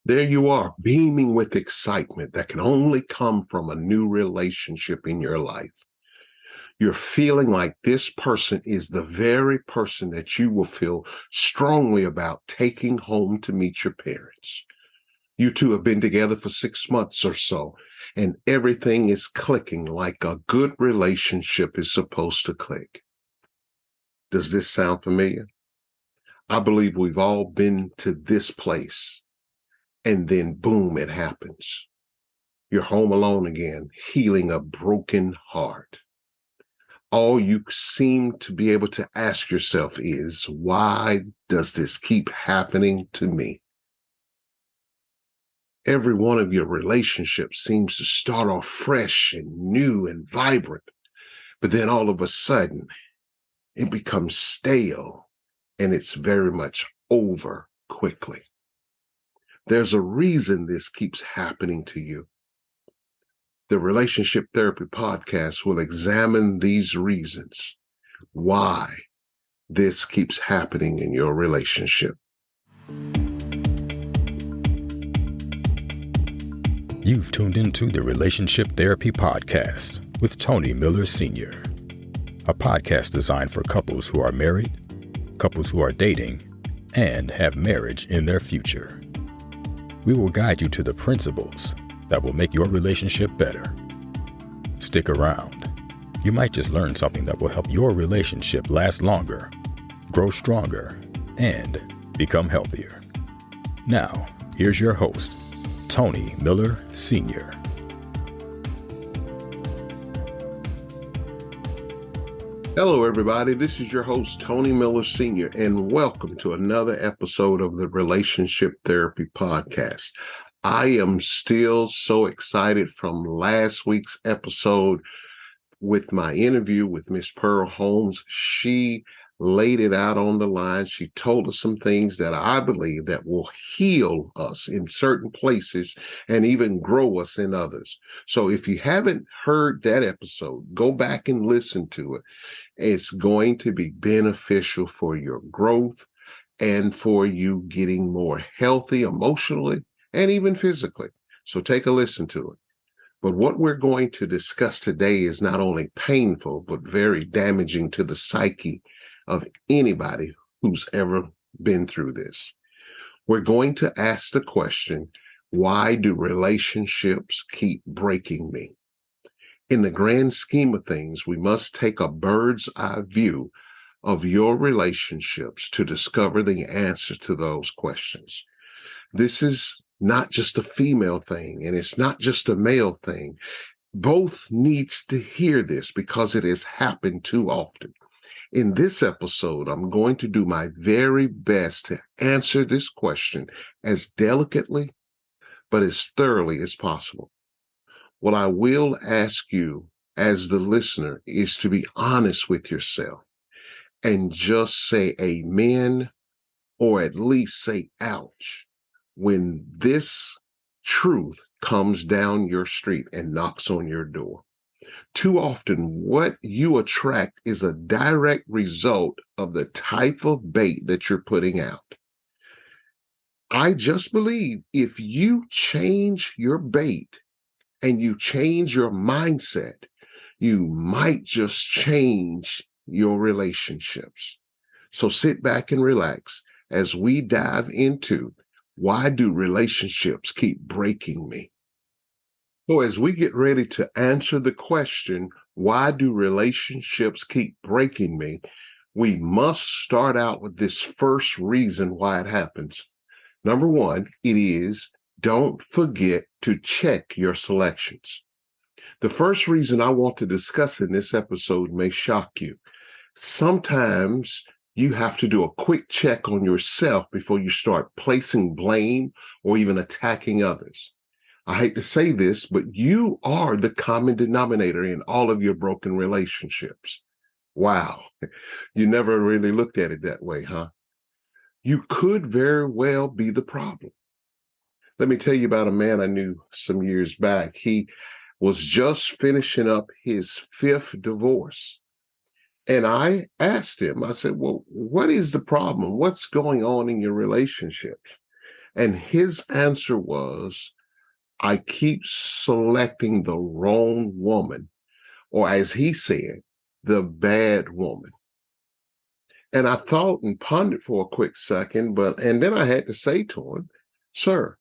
There you are, beaming with excitement that can only come from a new relationship in your life. You're feeling like this person is the very person that you will feel strongly about taking home to meet your parents. You two have been together for 6 months or so, and everything is clicking like a good relationship is supposed to click. Does this sound familiar? I believe we've all been to this place, and then boom, it happens. You're home alone again, healing a broken heart. All you seem to be able to ask yourself is, why does this keep happening to me? Every one of your relationships seems to start off fresh and new and vibrant, but then all of a sudden it becomes stale and it's very much over quickly. There's a reason this keeps happening to you. The Relationship Therapy Podcast will examine these reasons why this keeps happening in your relationship. You've tuned into the Relationship Therapy Podcast with Tony Miller Sr., a podcast designed for couples who are married, couples who are dating, and have marriage in their future. We will guide you to the principles that will make your relationship better. Stick around. You might just learn something that will help your relationship last longer, grow stronger, and become healthier. Now, here's your host, Tony Miller Sr. Hello, everybody. This is your host, Tony Miller Sr., and welcome to another episode of the Relationship Therapy Podcast. I am still so excited from last week's episode with my interview with Miss Pearl Holmes. She laid it out on the line. She told us some things that I believe that will heal us in certain places and even grow us in others. So if you haven't heard that episode, go back and listen to it. It's going to be beneficial for your growth and for you getting more healthy emotionally and even physically. So take a listen to it. But what we're going to discuss today is not only painful, but very damaging to the psyche of anybody who's ever been through this. We're going to ask the question, why do relationships keep breaking me? In the grand scheme of things, we must take a bird's eye view of your relationships to discover the answer to those questions. This is not just a female thing, and it's not just a male thing. Both needs to hear this because it has happened too often. In this episode, I'm going to do my very best to answer this question as delicately, but as thoroughly as possible. What I will ask you as the listener is to be honest with yourself and just say amen, or at least say ouch, when this truth comes down your street and knocks on your door. Too often, what you attract is a direct result of the type of bait that you're putting out. I just believe if you change your bait and you change your mindset, you might just change your relationships. So sit back and relax as we dive into why do relationships keep breaking me? So as we get ready to answer the question, why do relationships keep breaking me? We must start out with this first reason why it happens. Number one, it is don't forget to check your selections. The first reason I want to discuss in this episode may shock you. Sometimes you have to do a quick check on yourself before you start placing blame or even attacking others. I hate to say this, but you are the common denominator in all of your broken relationships. Wow. You never really looked at it that way, huh? You could very well be the problem. Let me tell you about a man I knew some years back. He was just finishing up his 5th divorce. And I asked him, I said, well, what is the problem? What's going on in your relationships? And his answer was, I keep selecting the wrong woman, or as he said, the bad woman. And I thought and pondered for a quick second, and then I had to say to him, sir,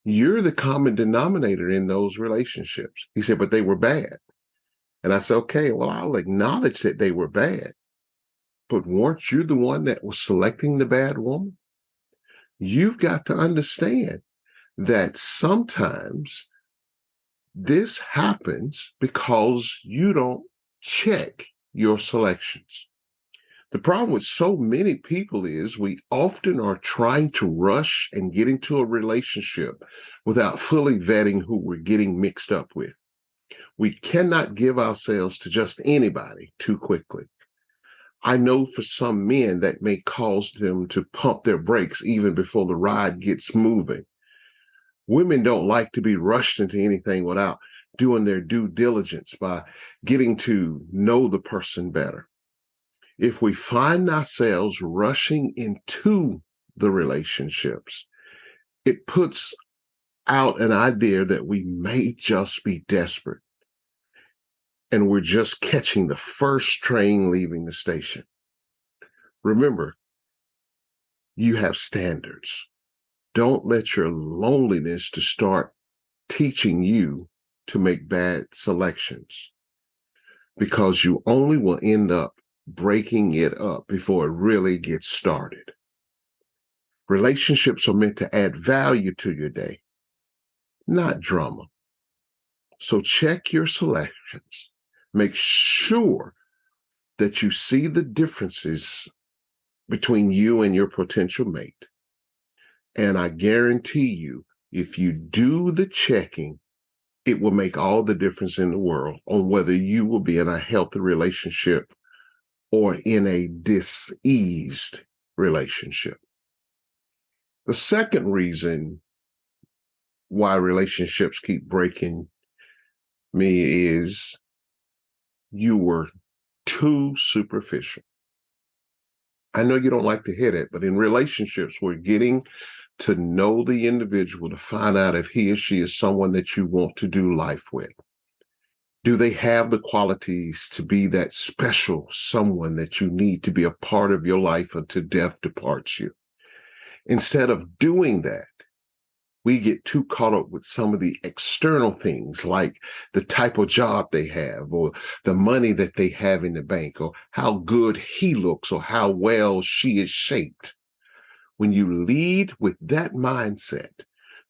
you're the common denominator in those relationships. He said, but they were bad. And I said, okay, well, I'll acknowledge that they were bad, but weren't you the one that was selecting the bad woman? You've got to understand that sometimes this happens because you don't check your selections. The problem with so many people is we often are trying to rush and get into a relationship without fully vetting who we're getting mixed up with. We cannot give ourselves to just anybody too quickly. I know for some men that may cause them to pump their brakes even before the ride gets moving. Women don't like to be rushed into anything without doing their due diligence by getting to know the person better. If we find ourselves rushing into the relationships, it puts out an idea that we may just be desperate and we're just catching the first train leaving the station. Remember, you have standards. Don't let your loneliness to start teaching you to make bad selections, because you only will end up breaking it up before it really gets started. Relationships are meant to add value to your day, not drama. So check your selections. Make sure that you see the differences between you and your potential mate. And I guarantee you, if you do the checking, it will make all the difference in the world on whether you will be in a healthy relationship or in a diseased relationship. The second reason why relationships keep breaking me is you were too superficial. I know you don't like to hear it, but in relationships, we're getting to know the individual to find out if he or she is someone that you want to do life with. Do they have the qualities to be that special someone that you need to be a part of your life until death departs you? Instead of doing that, we get too caught up with some of the external things like the type of job they have or the money that they have in the bank or how good he looks or how well she is shaped. When you lead with that mindset,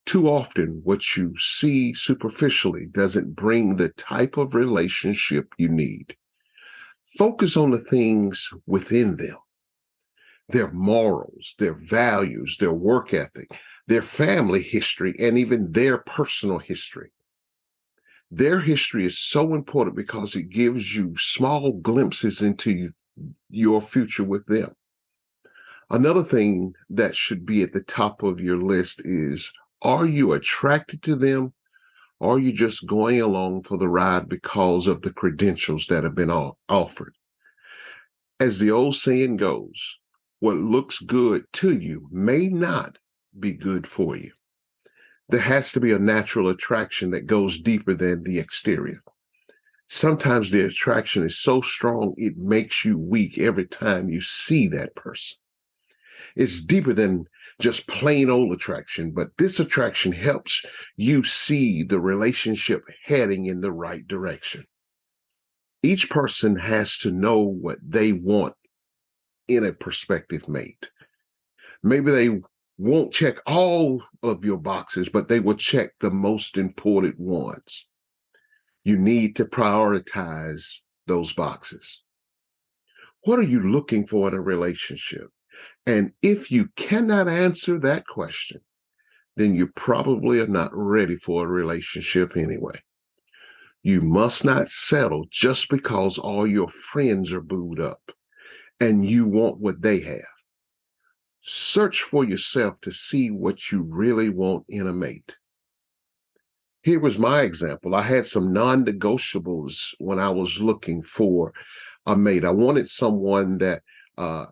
too often what you see superficially doesn't bring the type of relationship you need. Focus on the things within them, their morals, their values, their work ethic, their family history, and even their personal history. Their history is so important because it gives you small glimpses into your future with them. Another thing that should be at the top of your list is, are you attracted to them? Or are you just going along for the ride because of the credentials that have been offered? As the old saying goes, what looks good to you may not be good for you. There has to be a natural attraction that goes deeper than the exterior. Sometimes the attraction is so strong, it makes you weak every time you see that person. It's deeper than just plain old attraction, but this attraction helps you see the relationship heading in the right direction. Each person has to know what they want in a prospective mate. Maybe they won't check all of your boxes, but they will check the most important ones. You need to prioritize those boxes. What are you looking for in a relationship? And if you cannot answer that question, then you probably are not ready for a relationship anyway. You must not settle just because all your friends are booed up and you want what they have. Search for yourself to see what you really want in a mate. Here was my example. I had some non-negotiables when I was looking for a mate. I wanted someone that uh,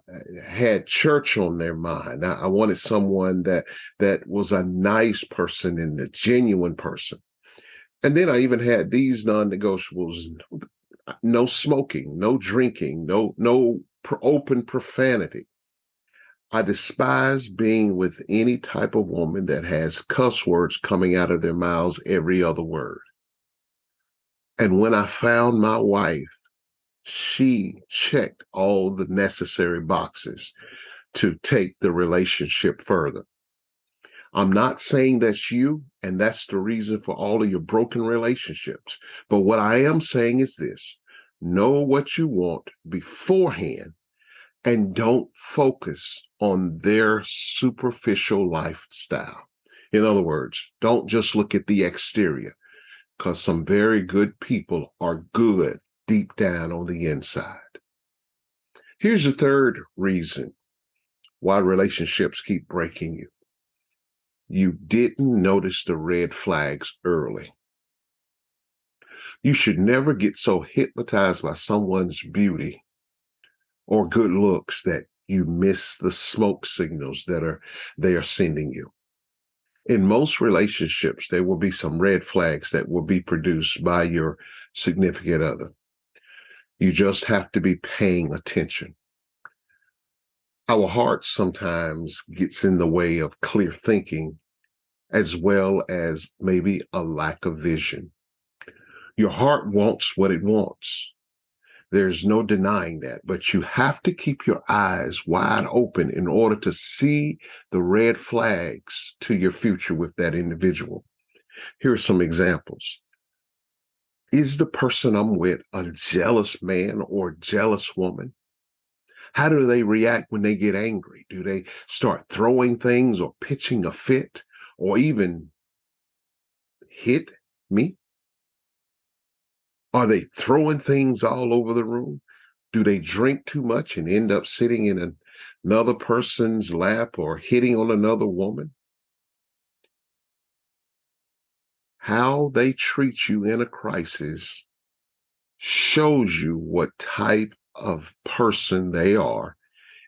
had church on their mind. I wanted someone that was a nice person and a genuine person. And then I even had these non-negotiables: no smoking, no drinking, no open profanity. I despise being with any type of woman that has cuss words coming out of their mouths every other word. And when I found my wife, she checked all the necessary boxes to take the relationship further. I'm not saying that's you, and that's the reason for all of your broken relationships. But what I am saying is this: know what you want beforehand and don't focus on their superficial lifestyle. In other words, don't just look at the exterior, because some very good people are good deep down on the inside. Here's the third reason why relationships keep breaking you: you didn't notice the red flags early. You should never get so hypnotized by someone's beauty or good looks that you miss the smoke signals they are sending you. In most relationships, there will be some red flags that will be produced by your significant other. You just have to be paying attention. Our heart sometimes gets in the way of clear thinking, as well as maybe a lack of vision. Your heart wants what it wants. There's no denying that, but you have to keep your eyes wide open in order to see the red flags to your future with that individual. Here are some examples. Is the person I'm with a jealous man or jealous woman? How do they react when they get angry? Do they start throwing things or pitching a fit or even hit me? Are they throwing things all over the room? Do they drink too much and end up sitting in another person's lap or hitting on another woman? How they treat you in a crisis shows you what type of person they are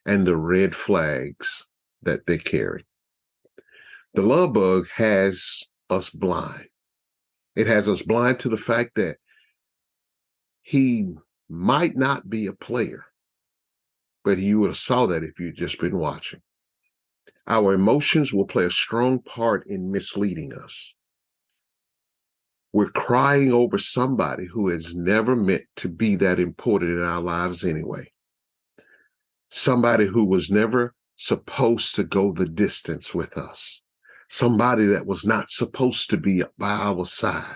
and the red flags that they carry. The love bug has us blind. It has us blind to the fact that he might not be a player, but you would have saw that if you'd just been watching. Our emotions will play a strong part in misleading us. We're crying over somebody who is never meant to be that important in our lives anyway. Somebody who was never supposed to go the distance with us. Somebody that was not supposed to be by our side,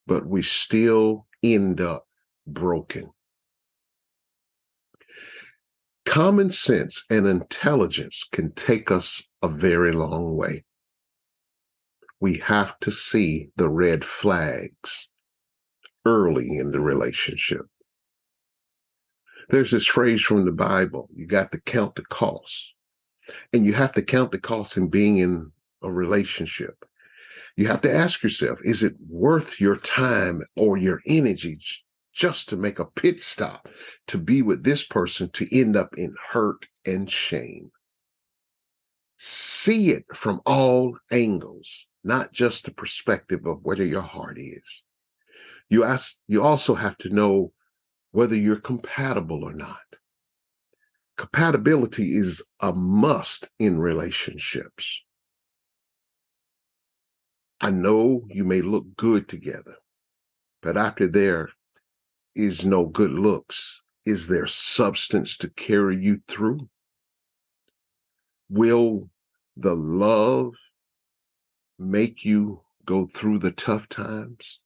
but we still end up broken. Common sense and intelligence can take us a very long way. We have to see the red flags early in the relationship. There's this phrase from the Bible: you got to count the costs. And you have to count the costs in being in a relationship. You have to ask yourself, is it worth your time or your energy just to make a pit stop to be with this person to end up in hurt and shame? See it from all angles, not just the perspective of whether your heart is. You also have to know whether you're compatible or not. Compatibility is a must in relationships. I know you may look good together, but after there is no good looks, is there substance to carry you through? Will the love make you go through the tough times?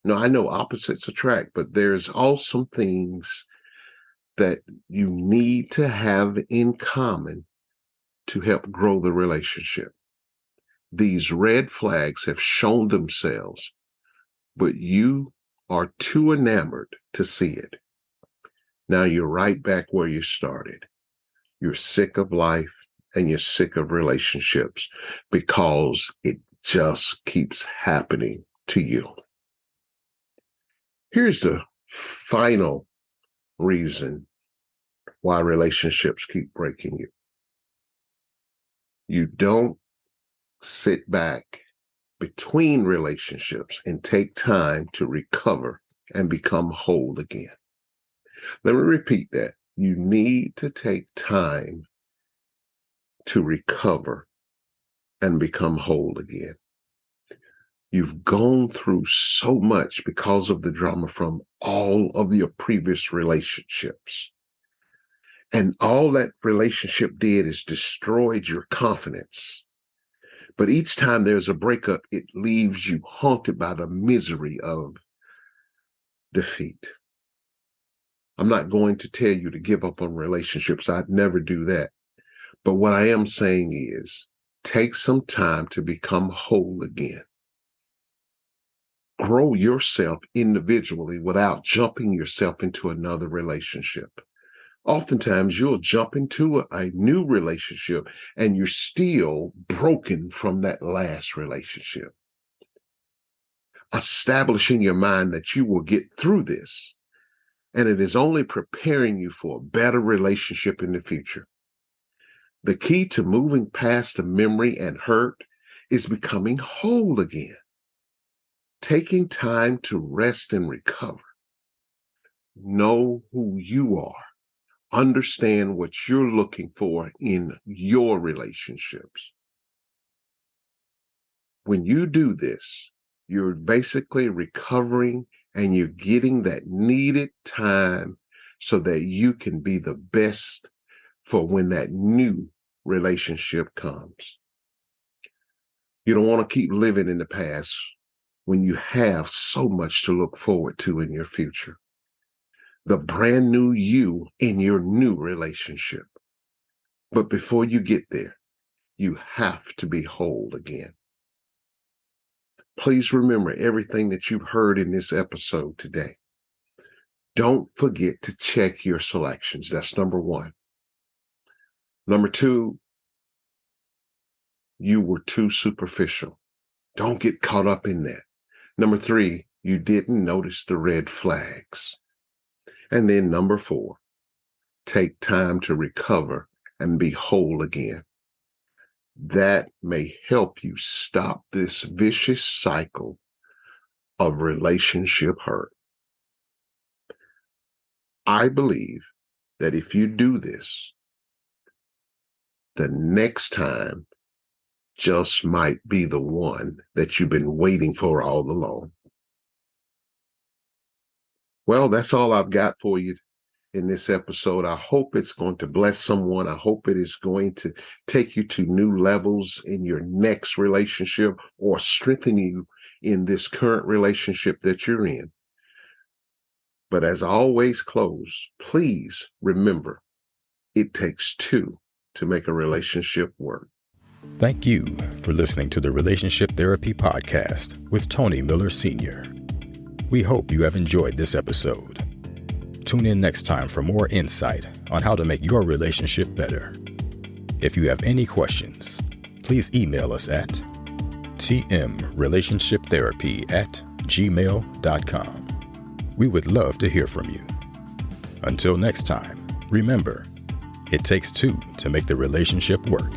No, I know opposites attract, but there's also things that you need to have in common to help grow the relationship. These red flags have shown themselves, but you are too enamored to see it. Now you're right back where you started. You're sick of life and you're sick of relationships because it just keeps happening to you. Here's the final reason why relationships keep breaking you. You don't sit back between relationships and take time to recover and become whole again. Let me repeat that. You need to take time to recover and become whole again. You've gone through so much because of the drama from all of your previous relationships. And all that relationship did is destroyed your confidence. But each time there's a breakup, it leaves you haunted by the misery of defeat. I'm not going to tell you to give up on relationships. I'd never do that. But what I am saying is take some time to become whole again. Grow yourself individually without jumping yourself into another relationship. Oftentimes you'll jump into a new relationship and you're still broken from that last relationship. Establish in your mind that you will get through this, and it is only preparing you for a better relationship in the future. The key to moving past the memory and hurt is becoming whole again. Taking time to rest and recover. Know who you are. Understand what you're looking for in your relationships. When you do this, you're basically recovering and you're getting that needed time so that you can be the best for when that new relationship comes. You don't want to keep living in the past when you have so much to look forward to in your future. The brand new you in your new relationship. But before you get there, you have to be whole again. Please remember everything that you've heard in this episode today. Don't forget to check your selections. That's number one. Number two, you were too superficial. Don't get caught up in that. Number three, you didn't notice the red flags. And then number four, take time to recover and be whole again. That may help you stop this vicious cycle of relationship hurt. I believe that if you do this, the next time just might be the one that you've been waiting for all along. Well, that's all I've got for you in this episode. I hope it's going to bless someone. I hope it is going to take you to new levels in your next relationship or strengthen you in this current relationship that you're in. But as I always close, please remember, it takes two to make a relationship work. Thank you for listening to the Relationship Therapy Podcast with Tony Miller Sr. We hope you have enjoyed this episode. Tune in next time for more insight on how to make your relationship better. If you have any questions, please email us at tmrelationshiptherapy@gmail.com. We would love to hear from you. Until next time, remember, it takes two to make the relationship work.